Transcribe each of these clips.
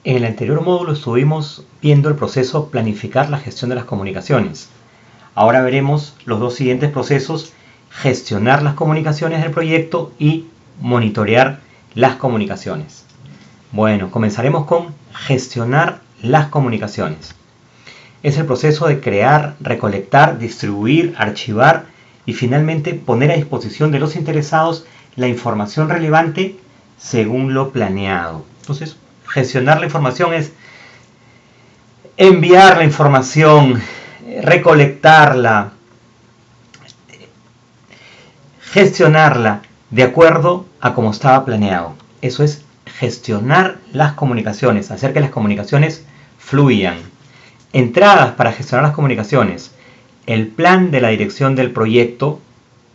En el anterior módulo estuvimos viendo el proceso planificar la gestión de las comunicaciones. Ahora veremos los dos siguientes procesos: gestionar las comunicaciones del proyecto y monitorear las comunicaciones. Bueno, comenzaremos con gestionar las comunicaciones. Es el proceso de crear, recolectar, distribuir, archivar y finalmente poner a disposición de los interesados la información relevante según lo planeado. Entonces, gestionar la información es enviar la información, recolectarla, gestionarla de acuerdo a como estaba planeado. Eso es gestionar las comunicaciones, hacer que las comunicaciones fluyan. Entradas para gestionar las comunicaciones: el plan de la dirección del proyecto,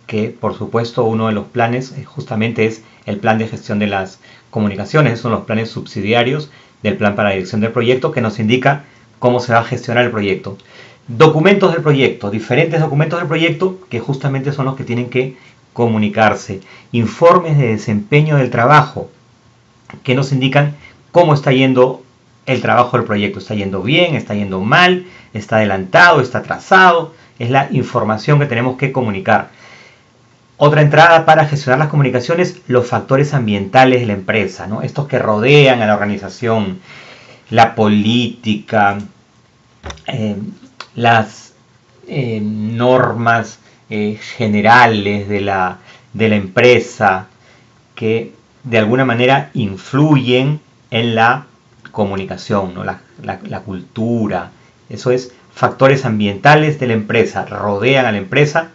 que por supuesto uno de los planes justamente es el plan de gestión de las comunicaciones. Esos son los planes subsidiarios del plan para la dirección del proyecto, que nos indica cómo se va a gestionar el proyecto. Documentos del proyecto, diferentes documentos del proyecto que justamente son los que tienen que comunicarse. Informes de desempeño del trabajo, que nos indican cómo está yendo el trabajo del proyecto. ¿Está yendo bien? ¿Está yendo mal? ¿Está adelantado? ¿Está atrasado? Es la información que tenemos que comunicar. Otra entrada para gestionar las comunicaciones: los factores ambientales de la empresa, ¿no? Estos que rodean a la organización, la política, las normas generales de la empresa, que de alguna manera influyen en la comunicación, ¿no? La cultura. Eso es factores ambientales de la empresa, rodean a la empresa,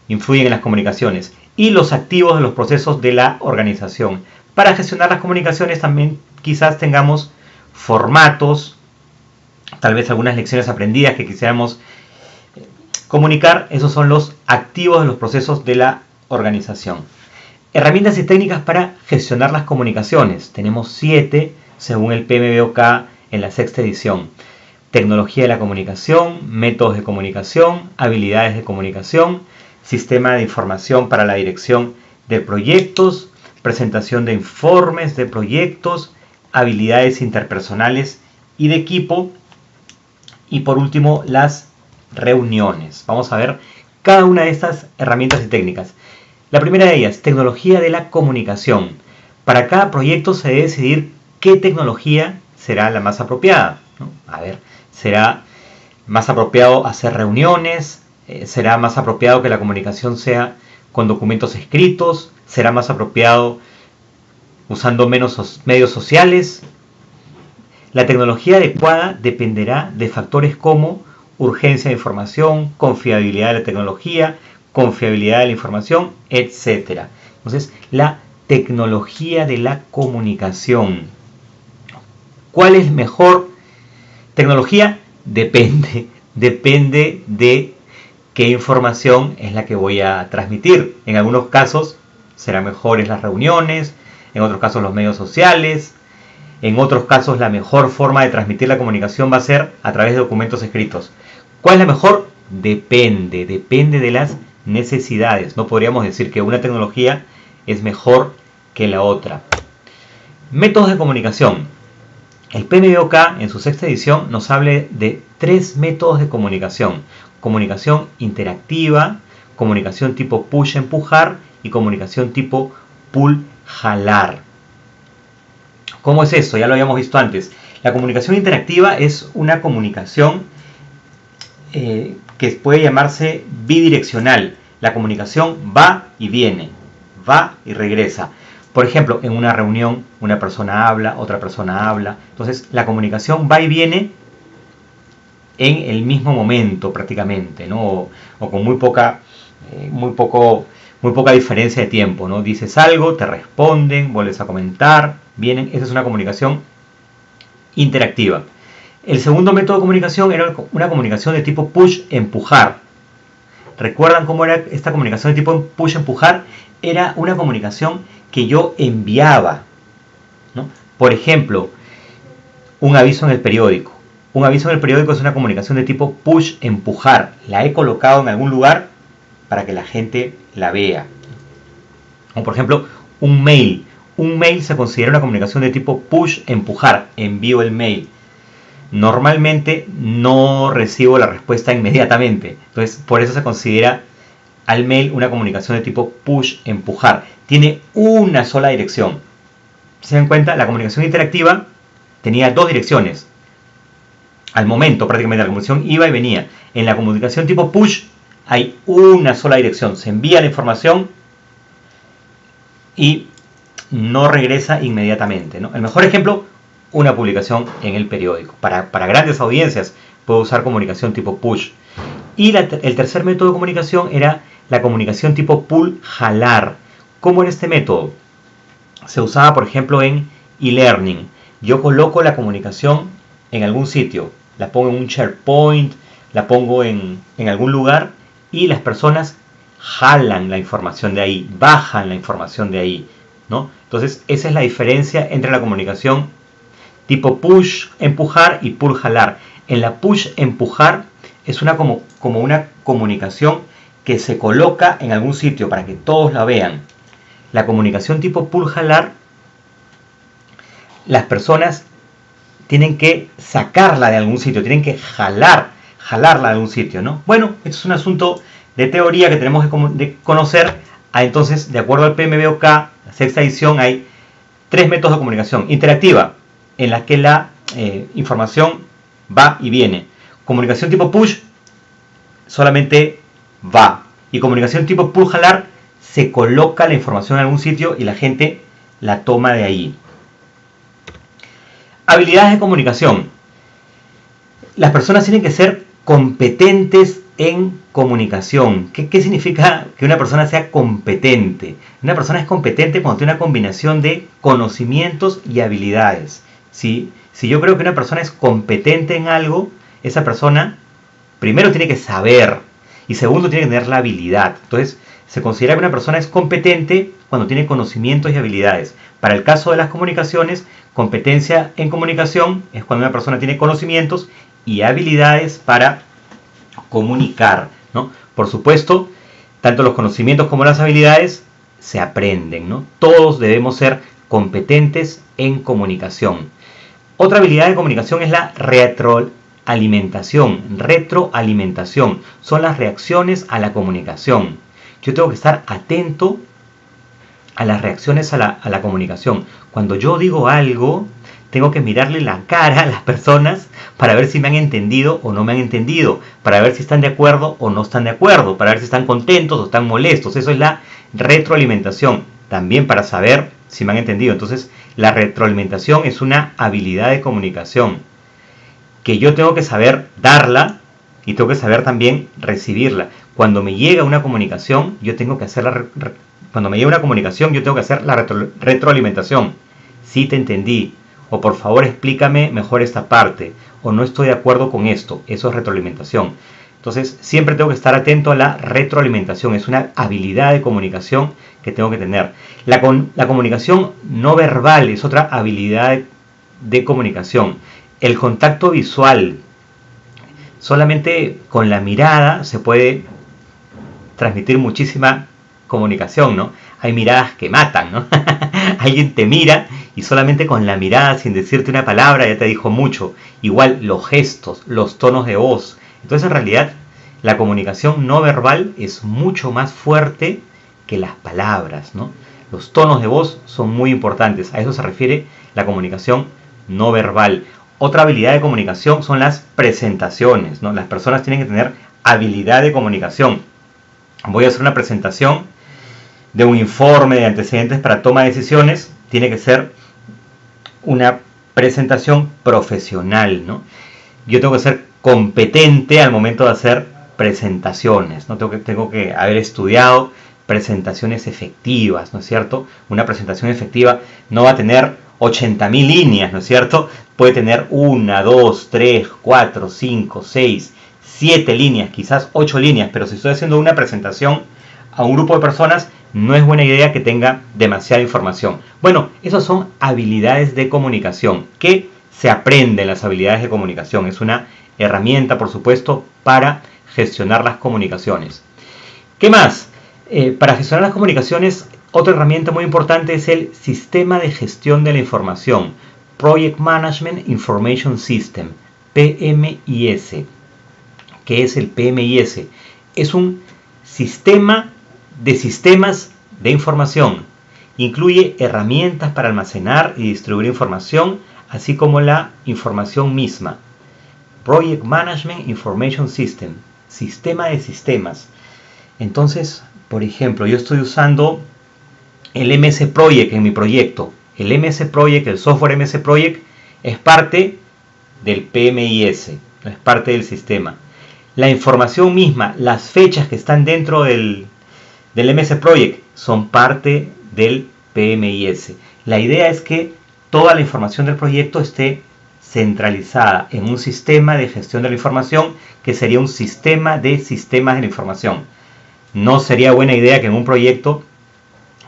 influyen en las comunicaciones. Y los activos de los procesos de la organización. Para gestionar las comunicaciones también quizás tengamos formatos, tal vez algunas lecciones aprendidas que quisiéramos comunicar. Esos son los activos de los procesos de la organización. Herramientas y técnicas para gestionar las comunicaciones. Tenemos 7 según el PMBOK en la 6ª edición. Tecnología de la comunicación, métodos de comunicación, habilidades de comunicación, sistema de información para la dirección de proyectos, presentación de informes de proyectos, habilidades interpersonales y de equipo, y por último las reuniones. Vamos a ver cada una de estas herramientas y técnicas. La primera de ellas, tecnología de la comunicación. Para cada proyecto se debe decidir qué tecnología será la más apropiada, ¿no? A ver, ¿será más apropiado hacer reuniones? ¿Será más apropiado que la comunicación sea con documentos escritos? ¿Será más apropiado usando menos medios sociales? La tecnología adecuada dependerá de factores como urgencia de información, confiabilidad de la tecnología, confiabilidad de la información, etc. Entonces, la tecnología de la comunicación. ¿Cuál es mejor tecnología? Depende de qué información es la que voy a transmitir. En algunos casos serán mejores las reuniones, en otros casos los medios sociales, en otros casos la mejor forma de transmitir la comunicación va a ser a través de documentos escritos. ¿Cuál es la mejor? Depende de las necesidades. No podríamos decir que una tecnología es mejor que la otra. Métodos de comunicación. El PMBOK en su 6ª edición nos habla de 3 métodos de comunicación: comunicación interactiva, comunicación tipo push-empujar y comunicación tipo pull-jalar. ¿Cómo es eso? Ya lo habíamos visto antes. La comunicación interactiva es una comunicación que puede llamarse bidireccional. La comunicación va y viene, va y regresa. Por ejemplo, en una reunión una persona habla, otra persona habla. Entonces la comunicación va y viene en el mismo momento prácticamente, ¿no? O con muy poca diferencia de tiempo, ¿no? Dices algo, te responden, vuelves a comentar, vienen. Esa es una comunicación interactiva. El segundo método de comunicación era una comunicación de tipo push-empujar. ¿Recuerdan cómo era esta comunicación de tipo push-empujar? Era una comunicación que yo enviaba, ¿no? Por ejemplo, un aviso en el periódico. Un aviso en el periódico es una comunicación de tipo push-empujar. La he colocado en algún lugar para que la gente la vea. O por ejemplo, un mail. un mail se considera una comunicación de tipo push, empujar, envío el mail. Normalmente no recibo la respuesta inmediatamente, entonces por eso se considera al mail una comunicación de tipo push, empujar. Tiene una sola dirección. ¿Se dan cuenta? La comunicación interactiva tenía dos direcciones. Al momento prácticamente la comunicación iba y venía. En la comunicación tipo push hay una sola dirección. Se envía la información y no regresa inmediatamente, ¿no? El mejor ejemplo, una publicación en el periódico. Para grandes audiencias puedo usar comunicación tipo push. Y el tercer método de comunicación era la comunicación tipo pull, jalar. ¿Cómo en este método? Se usaba, por ejemplo, en e-learning. Yo coloco la comunicación en algún sitio, la pongo en un SharePoint, la pongo en algún lugar y las personas jalan la información de ahí, bajan la información de ahí, ¿no? Entonces, esa es la diferencia entre la comunicación tipo push, empujar y pull, jalar. En la push, empujar es como una comunicación que se coloca en algún sitio para que todos la vean. La comunicación tipo pull, jalar, las personas tienen que sacarla de algún sitio, tienen que jalarla de algún sitio, ¿no? Bueno, esto es un asunto de teoría que tenemos de conocer. Entonces, de acuerdo al PMBOK, la sexta edición, hay 3 métodos de comunicación. Interactiva, en la que la información va y viene. Comunicación tipo push, solamente va. Y comunicación tipo pull, jalar, se coloca la información en algún sitio y la gente la toma de ahí. Habilidades de comunicación. Las personas tienen que ser competentes en comunicación. ¿Qué significa que una persona sea competente? Una persona es competente cuando tiene una combinación de conocimientos y habilidades. Si yo creo que una persona es competente en algo, esa persona primero tiene que saber y segundo tiene que tener la habilidad. Entonces, se considera que una persona es competente cuando tiene conocimientos y habilidades. Para el caso de las comunicaciones, competencia en comunicación es cuando una persona tiene conocimientos y habilidades para comunicar, ¿no? Por supuesto, tanto los conocimientos como las habilidades se aprenden, ¿no? Todos debemos ser competentes en comunicación. Otra habilidad de comunicación es la retroalimentación. Retroalimentación son las reacciones a la comunicación. Yo tengo que estar atento a las reacciones a la comunicación. Cuando yo digo algo, tengo que mirarle la cara a las personas para ver si me han entendido o no me han entendido, para ver si están de acuerdo o no están de acuerdo, para ver si están contentos o están molestos. Eso es la retroalimentación. También para saber si me han entendido. Entonces, la retroalimentación es una habilidad de comunicación que yo tengo que saber darla y tengo que saber también recibirla. Cuando me llega una comunicación, yo tengo que hacer la retroalimentación. Sí te entendí, o por favor explícame mejor esta parte, o no estoy de acuerdo con esto. Eso es retroalimentación. Entonces, siempre tengo que estar atento a la retroalimentación. Es una habilidad de comunicación que tengo que tener. La comunicación no verbal es otra habilidad de comunicación. El contacto visual. Solamente con la mirada se puede transmitir muchísima comunicación, ¿no? Hay miradas que matan, ¿no? Alguien te mira y solamente con la mirada, sin decirte una palabra, ya te dijo mucho. Igual los gestos, los tonos de voz. Entonces, en realidad, la comunicación no verbal es mucho más fuerte que las palabras, ¿no? Los tonos de voz son muy importantes. A eso se refiere la comunicación no verbal. Otra habilidad de comunicación son las presentaciones, ¿no? Las personas tienen que tener habilidad de comunicación. Voy a hacer una presentación de un informe de antecedentes para toma de decisiones. Tiene que ser una presentación profesional, ¿no? Yo tengo que ser competente al momento de hacer presentaciones, ¿no? Tengo que haber estudiado presentaciones efectivas, ¿no es cierto? Una presentación efectiva no va a tener 80.000 líneas, ¿no es cierto? Puede tener 1, 2, 3, 4, 5, 6, 7 líneas, quizás 8 líneas, pero si estoy haciendo una presentación a un grupo de personas, no es buena idea que tenga demasiada información. Bueno, esas son habilidades de comunicación que se aprenden. Las habilidades de comunicación es una herramienta, por supuesto, para gestionar las comunicaciones. ¿Qué más? Para gestionar las comunicaciones Otra herramienta muy importante es el Sistema de Gestión de la Información, Project Management Information System, PMIS. ¿Qué es el PMIS? Es un sistema de sistemas de información. Incluye herramientas para almacenar y distribuir información, así como la información misma. Project Management Information System, sistema de sistemas. Entonces, por ejemplo, yo estoy usando el MS Project en mi proyecto. El MS Project, el software MS Project, es parte del PMIS, es parte del sistema. La información misma, las fechas que están dentro del MS Project son parte del PMIS. La idea es que toda la información del proyecto esté centralizada en un sistema de gestión de la información que sería un sistema de sistemas de la información. No sería buena idea que en un proyecto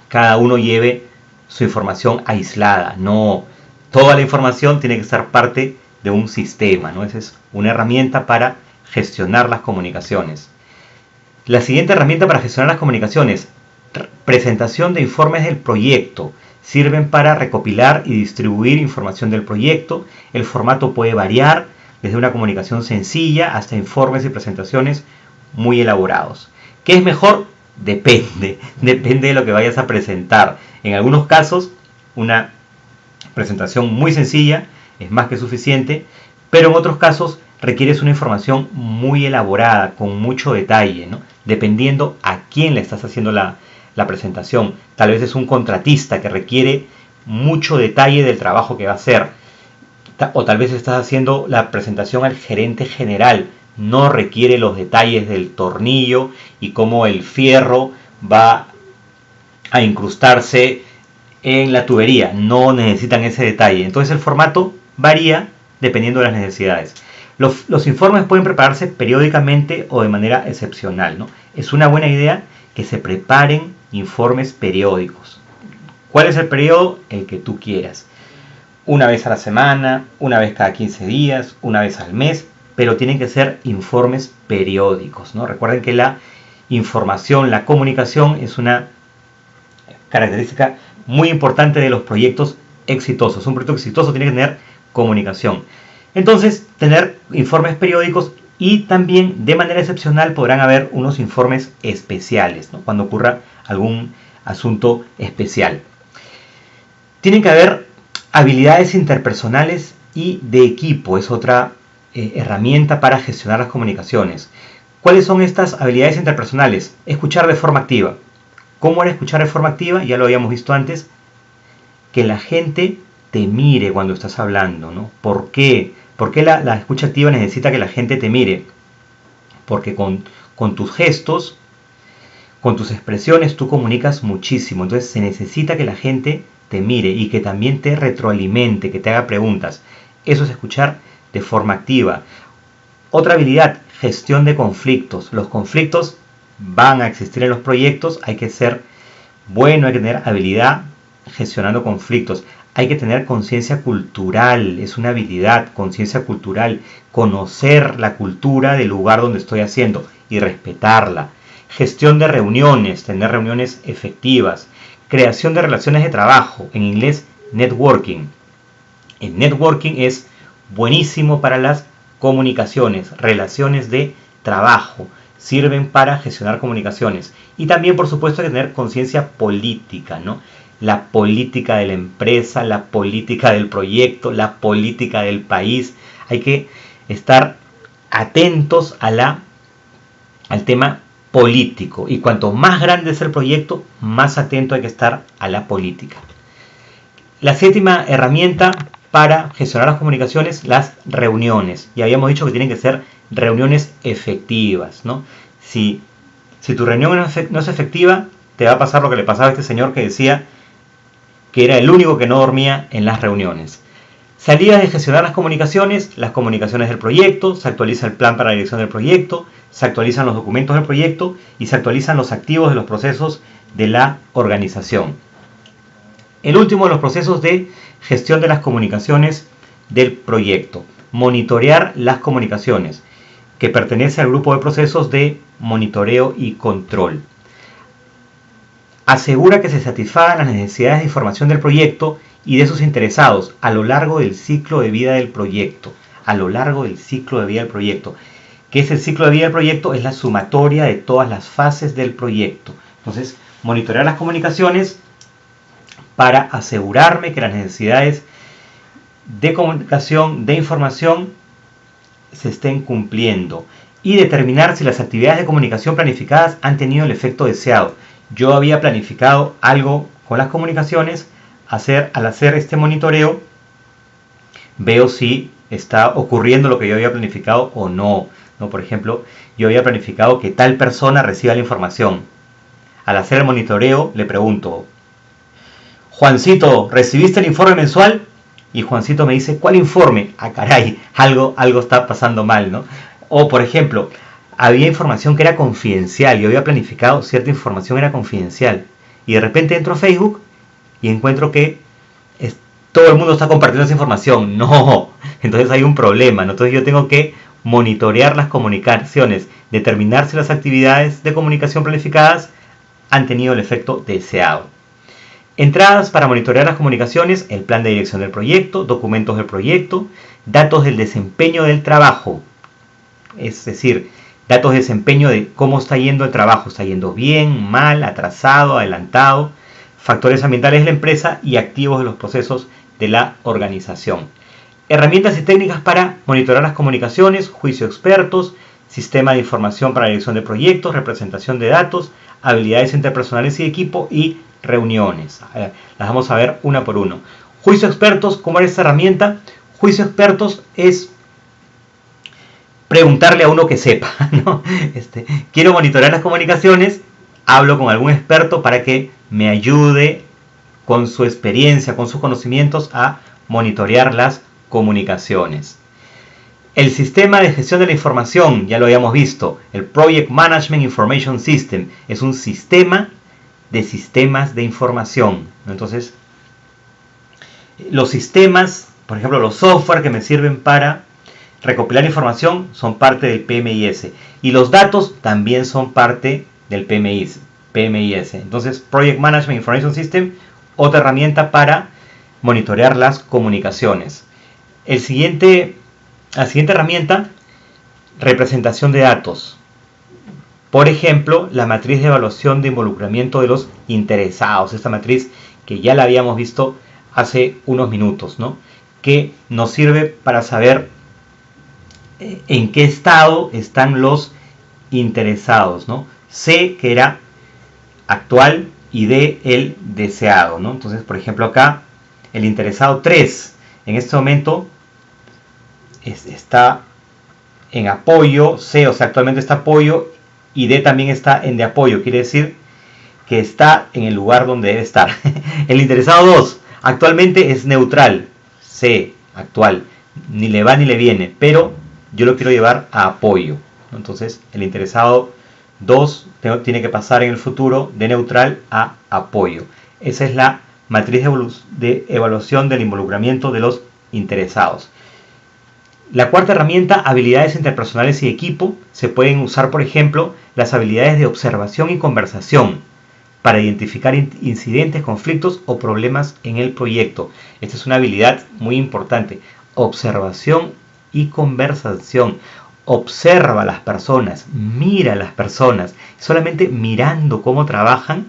cada uno lleve su información aislada. No, toda la información tiene que ser parte de un sistema, ¿no? Esa es una herramienta para gestionar las comunicaciones. La siguiente herramienta para gestionar las comunicaciones, presentación de informes del proyecto. Sirven para recopilar y distribuir información del proyecto. El formato puede variar desde una comunicación sencilla hasta informes y presentaciones muy elaborados. ¿Qué es mejor? Depende de lo que vayas a presentar. En algunos casos, una presentación muy sencilla es más que suficiente, pero en otros casos requieres una información muy elaborada, con mucho detalle, ¿no? Dependiendo a quién le estás haciendo la presentación. Tal vez es un contratista que requiere mucho detalle del trabajo que va a hacer, o tal vez estás haciendo la presentación al gerente general, no requiere los detalles del tornillo y cómo el fierro va a incrustarse en la tubería, no necesitan ese detalle. Entonces el formato varía dependiendo de las necesidades. Los informes pueden prepararse periódicamente o de manera excepcional, ¿no? Es una buena idea que se preparen informes periódicos. ¿Cuál es el periodo? El que tú quieras. Una vez a la semana, una vez cada 15 días, una vez al mes, pero tienen que ser informes periódicos, ¿no? Recuerden que la información, la comunicación es una característica muy importante de los proyectos exitosos. Un proyecto exitoso tiene que tener comunicación. Entonces, tener informes periódicos y también de manera excepcional podrán haber unos informes especiales, ¿no? Cuando ocurra algún asunto especial. Tienen que haber habilidades interpersonales y de equipo, es otra herramienta para gestionar las comunicaciones. ¿Cuáles son estas habilidades interpersonales? Escuchar de forma activa. ¿Cómo era escuchar de forma activa? Ya lo habíamos visto antes. Que la gente te mire cuando estás hablando, ¿no? ¿Por qué? ¿Por qué la escucha activa necesita que la gente te mire? Porque con tus gestos, con tus expresiones, tú comunicas muchísimo. Entonces se necesita que la gente te mire y que también te retroalimente, que te haga preguntas. Eso es escuchar de forma activa. Otra habilidad, gestión de conflictos. Los conflictos van a existir en los proyectos. Hay que ser bueno, hay que tener habilidad gestionando conflictos. Hay que tener conciencia cultural, es una habilidad, conciencia cultural, conocer la cultura del lugar donde estoy haciendo y respetarla. Gestión de reuniones, tener reuniones efectivas. Creación de relaciones de trabajo, en inglés networking. El networking es buenísimo para las comunicaciones, relaciones de trabajo, sirven para gestionar comunicaciones. Y también, por supuesto, hay que tener conciencia política, ¿no? La política de la empresa, la política del proyecto, la política del país. Hay que estar atentos al tema político. Y cuanto más grande es el proyecto, más atento hay que estar a la política. La séptima herramienta para gestionar las comunicaciones, las reuniones. Ya habíamos dicho que tienen que ser reuniones efectivas, ¿no? Si tu reunión no es efectiva, te va a pasar lo que le pasaba a este señor que decía que era el único que no dormía en las reuniones. Salidas de gestionar las comunicaciones del proyecto, se actualiza el plan para la dirección del proyecto, se actualizan los documentos del proyecto y se actualizan los activos de los procesos de la organización. El último de los procesos de gestión de las comunicaciones del proyecto, monitorear las comunicaciones, que pertenece al grupo de procesos de monitoreo y control. Asegura que se satisfagan las necesidades de información del proyecto y de sus interesados a lo largo del ciclo de vida del proyecto. A lo largo del ciclo de vida del proyecto. ¿Qué es el ciclo de vida del proyecto? Es la sumatoria de todas las fases del proyecto. Entonces, monitorear las comunicaciones para asegurarme que las necesidades de comunicación, de información, se estén cumpliendo. Y determinar si las actividades de comunicación planificadas han tenido el efecto deseado. Yo había planificado algo con las comunicaciones, al hacer este monitoreo, veo si está ocurriendo lo que yo había planificado o no. Por ejemplo, yo había planificado que tal persona reciba la información. Al hacer el monitoreo, le pregunto, Juancito, ¿recibiste el informe mensual? Y Juancito me dice, ¿cuál informe? Ah, caray, algo está pasando mal, ¿no? O, por ejemplo, había información que era confidencial. Yo había planificado cierta información era confidencial. Y de repente entro a Facebook y encuentro que todo el mundo está compartiendo esa información. No, entonces hay un problema, ¿no? Entonces yo tengo que monitorear las comunicaciones, determinar si las actividades de comunicación planificadas han tenido el efecto deseado. Entradas para monitorear las comunicaciones, el plan de dirección del proyecto, documentos del proyecto, datos del desempeño del trabajo. Es decir, datos de desempeño de cómo está yendo el trabajo. ¿Está yendo bien, mal, atrasado, adelantado? Factores ambientales de la empresa y activos de los procesos de la organización. Herramientas y técnicas para monitorear las comunicaciones, juicio de expertos, sistema de información para la dirección de proyectos, representación de datos, habilidades interpersonales y equipo y reuniones. Las vamos a ver una por uno. Juicio de expertos, ¿cómo es esta herramienta? Juicio de expertos es preguntarle a uno que sepa, ¿no? Quiero monitorear las comunicaciones, hablo con algún experto para que me ayude con su experiencia, con sus conocimientos a monitorear las comunicaciones. El sistema de gestión de la información, ya lo habíamos visto, el Project Management Information System, es un sistema de sistemas de información. Entonces, los sistemas, por ejemplo, los software que me sirven para recopilar información son parte del PMIS. Y los datos también son parte del PMIS. Entonces, Project Management Information System, otra herramienta para monitorear las comunicaciones. La siguiente herramienta, representación de datos. Por ejemplo, la matriz de evaluación de involucramiento de los interesados. Esta matriz que ya la habíamos visto hace unos minutos, ¿no? Que nos sirve para saber en qué estado están los interesados, ¿no? C, que era actual, y D, el deseado, ¿no? Entonces, por ejemplo, acá el interesado 3 en este momento está en apoyo, C, o sea, actualmente está apoyo, y D también está en de apoyo, quiere decir que está en el lugar donde debe estar. El interesado 2 actualmente es neutral, C, actual, ni le va ni le viene, pero yo lo quiero llevar a apoyo. Entonces, el interesado 2 tiene que pasar en el futuro de neutral a apoyo. Esa es la matriz de evaluación del involucramiento de los interesados. La cuarta herramienta, habilidades interpersonales y equipo. Se pueden usar, por ejemplo, las habilidades de observación y conversación para identificar incidentes, conflictos o problemas en el proyecto. Esta es una habilidad muy importante. Observación y conversación. Observa a las personas, mira a las personas. Solamente mirando cómo trabajan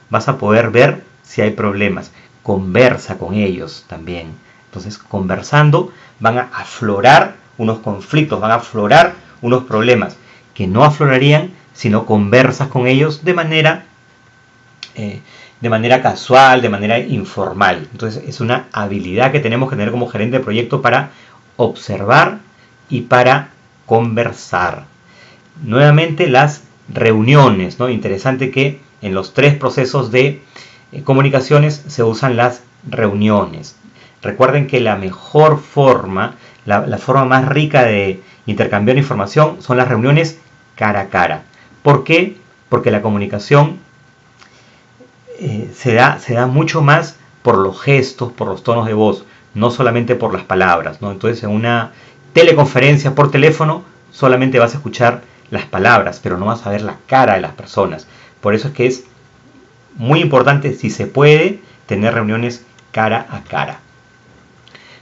vas a poder ver si hay problemas. Conversa con ellos también. Entonces, conversando van a aflorar unos conflictos, van a aflorar unos problemas que no aflorarían si no conversas con ellos de manera casual, de manera informal. Entonces, es una habilidad que tenemos que tener como gerente de proyecto para observar y para conversar. Nuevamente, las reuniones, ¿no? Interesante que en los 3 procesos de comunicaciones se usan las reuniones. Recuerden que la mejor forma, la forma más rica de intercambiar información son las reuniones cara a cara. ¿Por qué? Porque la comunicación se da mucho más por los gestos, por los tonos de voz, no solamente por las palabras, ¿no? Entonces, en una teleconferencia por teléfono solamente vas a escuchar las palabras, pero no vas a ver la cara de las personas. Por eso es que es muy importante, si se puede, tener reuniones cara a cara.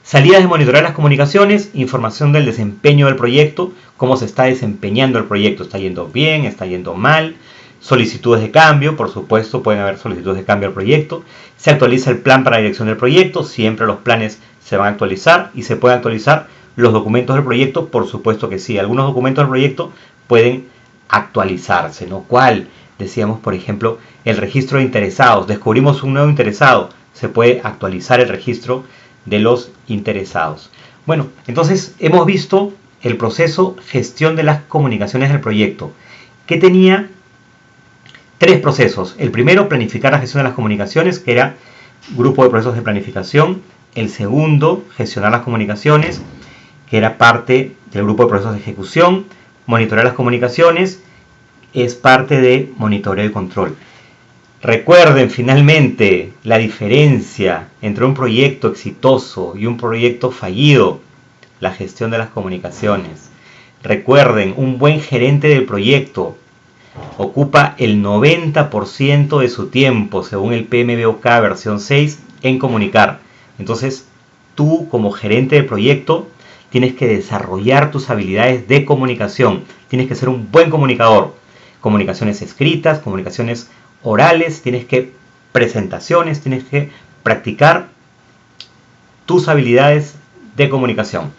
Salidas de monitorear las comunicaciones, información del desempeño del proyecto, cómo se está desempeñando el proyecto, está yendo bien, está yendo mal, solicitudes de cambio, por supuesto pueden haber solicitudes de cambio al proyecto, se actualiza el plan para la dirección del proyecto, siempre los planes se van a actualizar y se pueden actualizar los documentos del proyecto, por supuesto que sí, algunos documentos del proyecto pueden actualizarse, ¿no? ¿Cuál? Decíamos, por ejemplo, el registro de interesados, descubrimos un nuevo interesado, se puede actualizar el registro de los interesados. Bueno, entonces hemos visto el proceso gestión de las comunicaciones del proyecto, que tenía 3 procesos. El primero, planificar la gestión de las comunicaciones, que era grupo de procesos de planificación. El segundo, gestionar las comunicaciones, que era parte del grupo de procesos de ejecución. Monitorear las comunicaciones es parte de monitoreo y control. Recuerden finalmente la diferencia entre un proyecto exitoso y un proyecto fallido, la gestión de las comunicaciones. Recuerden, un buen gerente del proyecto ocupa el 90% de su tiempo, según el PMBOK versión 6, en comunicar. Entonces, tú como gerente de proyecto tienes que desarrollar tus habilidades de comunicación. Tienes que ser un buen comunicador. Comunicaciones escritas, comunicaciones orales, tienes que presentaciones, tienes que practicar tus habilidades de comunicación.